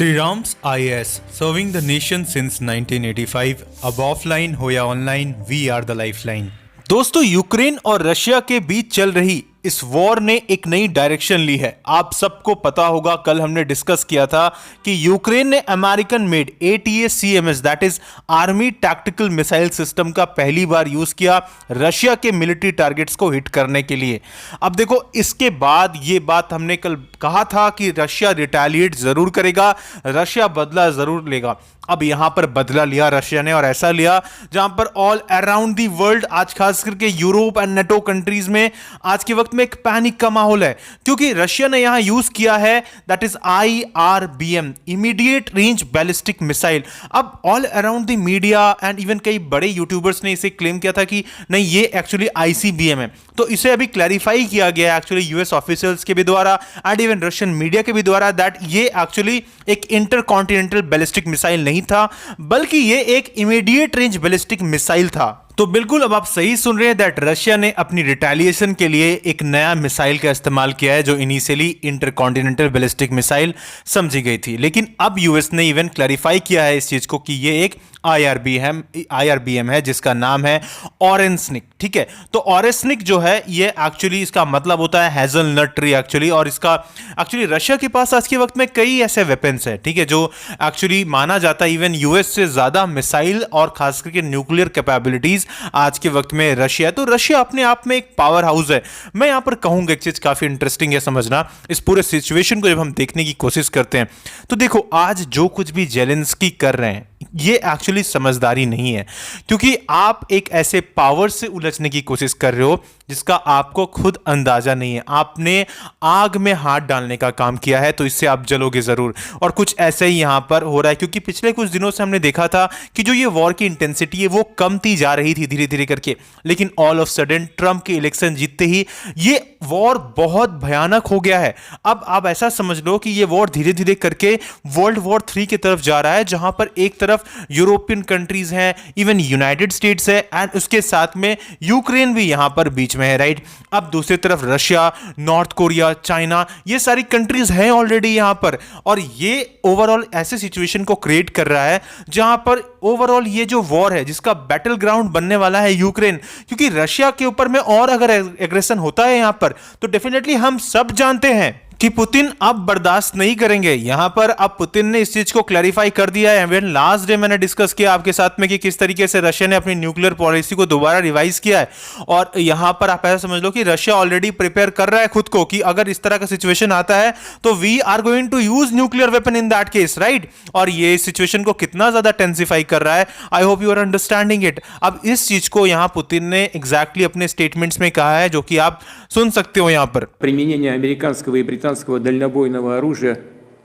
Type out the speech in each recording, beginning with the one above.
Shri Ram's IAS serving the nation since 1985. अब offline हो या online, we are the lifeline. दोस्तों, यूक्रेन और रशिया के बीच चल रही इस वॉर ने एक नई डायरेक्शन ली है। आप सबको पता होगा, कल हमने डिस्कस किया था कि यूक्रेन ने American made ATACMS that is army tactical missile system का पहली बार यूज किया रशिया के मिलिट्री टारगेट्स को हिट करने के लिए। अब देखो, इसके बाद ये बात हमने कल कहा था कि रशिया रिटेलिएट जरूर करेगा, रशिया बदला जरूर लेगा। अब यहां पर बदला लिया रशिया ने, और ऐसा लिया जहां पर ऑल अराउंड दी वर्ल्ड, आज खास करके यूरोप एंड नेटो कंट्रीज में आज के वक्त में एक पैनिक का माहौल है, क्योंकि रशिया ने यहां यूज किया है that is IRBM, immediate range ballistic missile. अब all around the media and even कई बड़े यूट्यूबर्स ने इसे क्लेम किया था कि नहीं, ये एक्चुअली ICBM है। तो इसे अभी क्लैरिफाई किया गया एक्चुअली US ऑफिशियल्स के भी द्वारा एंड इवन रशियन मीडिया के भी द्वारा दैट ये एक्चुअली एक इंटरकॉन्टिनेंटल बैलिस्टिक मिसाइल नहीं था, बल्कि ये एक इमीडिएट रेंज बैलिस्टिक मिसाइल था। तो बिल्कुल, अब आप सही सुन रहे हैं दैट रशिया ने अपनी रिटेलिएशन के लिए एक नया मिसाइल का इस्तेमाल किया है, जो इनिशियली इंटरकॉन्टिनेंटल बैलिस्टिक मिसाइल समझी गई थी। लेकिन अब US ने इवन क्लैरिफाई किया है इस चीज को कि ये एक IRBM है, जिसका नाम है ऑरेंसनिक। ठीक है, तो ऑरेंसनिक जो है ये एक्चुअली इसका मतलब होता है हेजलनट ट्री एक्चुअली, और इसका एक्चुअली रशिया के पास आज के वक्त में कई ऐसे वेपन्स है, ठीक है, जो एक्चुअली माना जाता है इवन US से ज्यादा मिसाइल और खास करके न्यूक्लियर कैपेबिलिटीज आज के वक्त में रशिया है। तो रशिया अपने आप में एक पावर हाउस है। मैं यहां पर कहूंगा एक चीज काफी इंटरेस्टिंग है समझना, इस पूरे सिचुएशन को जब हम देखने की कोशिश करते हैं तो देखो, आज जो कुछ भी जेलेंस्की कर रहे हैं ये एक्चुअली समझदारी नहीं है, क्योंकि आप एक ऐसे पावर से उलझने की कोशिश कर रहे हो जिसका आपको खुद अंदाजा नहीं है। आपने आग में हाथ डालने का काम किया है, तो इससे आप जलोगे जरूर। और कुछ ऐसे ही यहां पर हो रहा है, क्योंकि पिछले कुछ दिनों से हमने देखा था कि जो ये वॉर की इंटेंसिटी है वो कमती जा रही थी धीरे धीरे करके, लेकिन ऑल ऑफ सडन ट्रंप के इलेक्शन जीतते ही ये वॉर बहुत भयानक हो गया है। अब आप ऐसा समझ लो कि ये वॉर धीरे धीरे करके वर्ल्ड वॉर 3 की तरफ जा रहा है, जहां पर एक तरफ यूरोपियन कंट्रीज हैं, इवन यूनाइटेड स्टेट्स है, एंड उसके साथ में यूक्रेन भी यहां पर बीच में है, राइट। अब दूसरी तरफ रशिया, नॉर्थ कोरिया, चाइना, ये सारी कंट्रीज हैं ऑलरेडी यहां पर, और ये ओवरऑल ऐसे सिचुएशन को क्रिएट कर रहा है जहां पर ओवरऑल ये जो वॉर है जिसका बैटल ग्राउंड बनने वाला है यूक्रेन, क्योंकि रशिया के ऊपर में और अगर एग्रेशन होता है यहां पर तो डेफिनेटली हम सब जानते हैं कि पुतिन अब बर्दाश्त नहीं करेंगे। यहां पर अब पुतिन ने इस चीज को क्लैरिफाई कर दिया है। लास्ट डे मैंने डिस्कस किया आपके साथ में कि किस तरीके से रशिया ने अपनी न्यूक्लियर पॉलिसी को दोबारा रिवाइज किया है, और यहां पर आप ऐसा समझ लो कि रशिया ऑलरेडी प्रिपेयर कर रहा है खुद को कि अगर इस तरह का सिचुएशन आता है तो we are going to use nuclear weapon in that case, right. और ये सिचुएशन को कितना ज्यादा टेंसिफाई कर रहा है, I hope you are understanding it. अब इस चीज को यहां पुतिन ने एग्जैक्टली अपने स्टेटमेंट्स में कहा है, जो कि आप सुन सकते हो यहां पर। Применение американского и британского дальнобойного оружия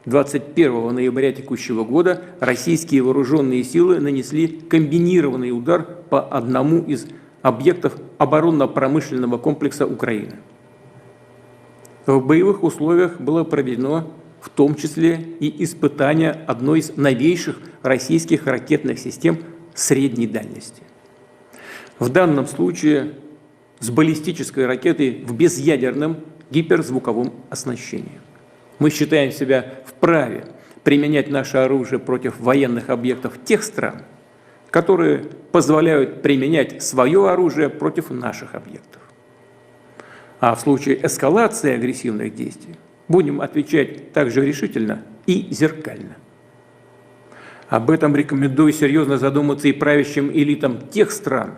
21 ноября текущего года российские вооруженные силы нанесли комбинированный удар по одному из объектов оборонно-промышленного комплекса Украины. В боевых условиях было проведено в том числе и испытание одной из новейших российских ракетных систем средней дальности. В данном случае с баллистической ракетой в безъядерном гиперзвуковом оснащении. Мы считаем себя вправе применять наше оружие против военных объектов тех стран, которые позволяют применять свое оружие против наших объектов. А в случае эскалации агрессивных действий будем отвечать также решительно и зеркально. Об этом рекомендую серьезно задуматься и правящим элитам тех стран,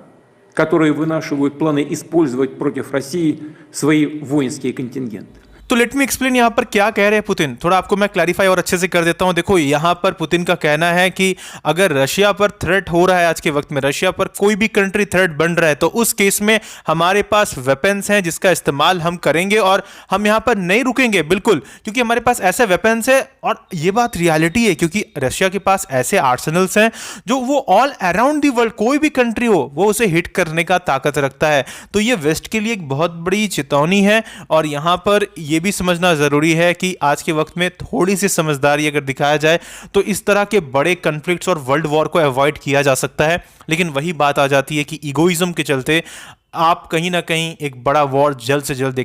которые вынашивают планы использовать против России свои воинские контингенты. तो लेट मी एक्सप्लेन यहां पर क्या कह रहे हैं पुतिन, थोड़ा आपको मैं क्लैरिफाई और अच्छे से कर देता हूं। देखो, यहां पर पुतिन का कहना है कि अगर रशिया पर थ्रेट हो रहा है आज के वक्त में, रशिया पर कोई भी कंट्री थ्रेट बन रहा है, तो उस केस में हमारे पास वेपन्स हैं जिसका इस्तेमाल हम करेंगे, और हम यहां पर नहीं रुकेंगे बिल्कुल, क्योंकि हमारे पास ऐसे वेपन्स है। और ये बात रियलिटी है, क्योंकि रशिया के पास ऐसे आर्सेनल्स हैं जो वो ऑल अराउंड दी वर्ल्ड, कोई भी कंट्री हो वो उसे हिट करने का ताकत रखता है। तो ये वेस्ट के लिए एक बहुत बड़ी चेतावनी है, और यहां पर ये भी समझना जरूरी है कि आज के वक्त में थोड़ी सी समझदारी अगर दिखाया जाए तो इस तरह के बड़े कॉन्फ्लिक्ट्स और वर्ल्ड वॉर को अवॉइड किया जा सकता है। लेकिन वही बात आ जाती है कि ईगोइज्म के चलते आप कहीं ना कहीं एक बड़ा वॉर जल्द से जल्द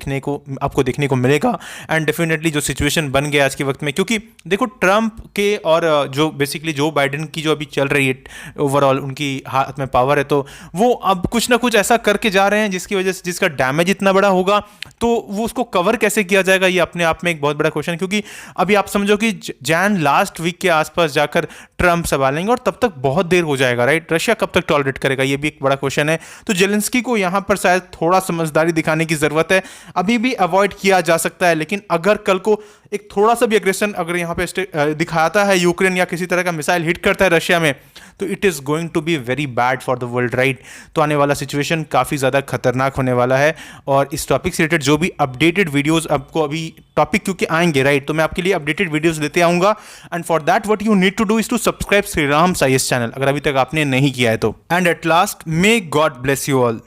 आपको देखने को मिलेगा। एंड डेफिनेटली जो सिचुएशन बन गया आज के वक्त में, क्योंकि देखो ट्रंप के और जो बेसिकली जो बाइडेन की जो अभी चल रही है ओवरऑल उनकी हाथ में पावर है, तो वो अब कुछ ना कुछ ऐसा करके जा रहे हैं जिसकी वजह से जिसका डैमेज इतना बड़ा होगा, तो वो उसको कवर कैसे किया जाएगा ये अपने आप में एक बहुत बड़ा क्वेश्चन है। क्योंकि अभी आप समझो कि जैन लास्ट वीक के आसपास जाकर ट्रंप संभालेंगे और तब तक बहुत देर हो जाएगा, राइट। रशिया कब तक टॉलरेट करेगा, ये भी एक बड़ा क्वेश्चन है। तो जेलेंस्की को यहां पर शायद थोड़ा समझदारी दिखाने की जरूरत है। अभी भी अवॉइड किया जा सकता है, लेकिन अगर कल को एक थोड़ा सा भी एग्रेशन अगर यहां पे दिखाता है यूक्रेन या किसी तरह का मिसाइल हिट करता है रशिया में, तो it is going to be very bad for the world, right. तो आने वाला सिचुएशन काफी ज्यादा खतरनाक होने वाला है। और इस टॉपिक से रिलेटेड जो भी अपडेटेड वीडियोस आपको अभी टॉपिक क्योंकि आएंगे, राइट, तो मैं आपके लिए अपडेटेड वीडियोस लेते आऊंगा। And for that what you need to do is to subscribe Shriram science channel, अगर अभी तक आपने नहीं किया है तो। And at last, may God bless you all.